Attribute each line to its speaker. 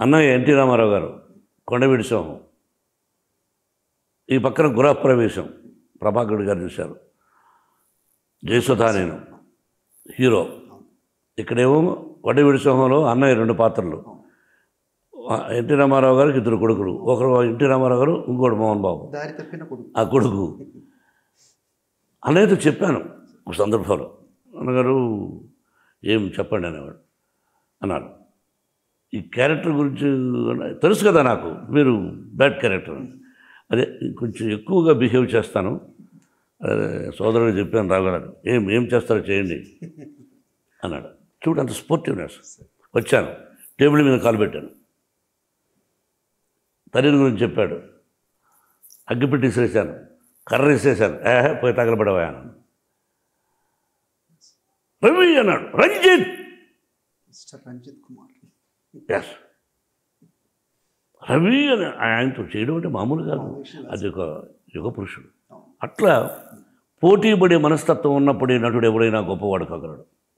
Speaker 1: అన్నయ్య ఎన్టీ రామారావు గారు కొండవీటి సింహం, ఈ పక్కన గృహప్రవేశం ప్రభాకర్ గారు చూశారు, జయసుధా నేను హీరో. ఇక్కడేమో కొండవీటి సింహంలో అన్నయ్య 2 పాత్రలు, ఎన్టీ రామారావు గారికి 2 కొడుకులు, ఒకరు ఎన్టీ రామారావు గారు, ఇంకోటి మోహన్ బాబు ఆ కొడుకు. అన్నయ్యతో చెప్పాను ఒక సందర్భంలో, అన్నగారు ఏం చెప్పండి అనేవాడు. అన్నాడు ఈ క్యారెక్టర్ గురించి తెలుసు కదా నాకు, మీరు బ్యాడ్ క్యారెక్టర్, అదే కొంచెం ఎక్కువగా బిహేవ్ చేస్తాను. అదే సోదరుడు చెప్పాను రావు గారు, ఏం చేస్తారో చేయండి అన్నాడు. చూడు అంత స్పోర్టివ్నెస్. వచ్చాను, టేబుల్ మీద కాలు పెట్టాను, తల్లి గురించి చెప్పాడు, అగ్గిపెట్టి విసిరేసాను, కర్ర విసిరేసాను, పోయి తగలబడవా అన్నాను. రవి అన్నాడు, రంజిత్ కుమార్, ఎస్ రవి అని ఆయనతో చేయడం అంటే మామూలు కాదు, అది ఒక యుగ పురుషుడు. అట్లా పోటీ పడే మనస్తత్వం ఉన్నప్పుడే నటుడు ఎవడైనా గొప్పవాడు కాగలడు.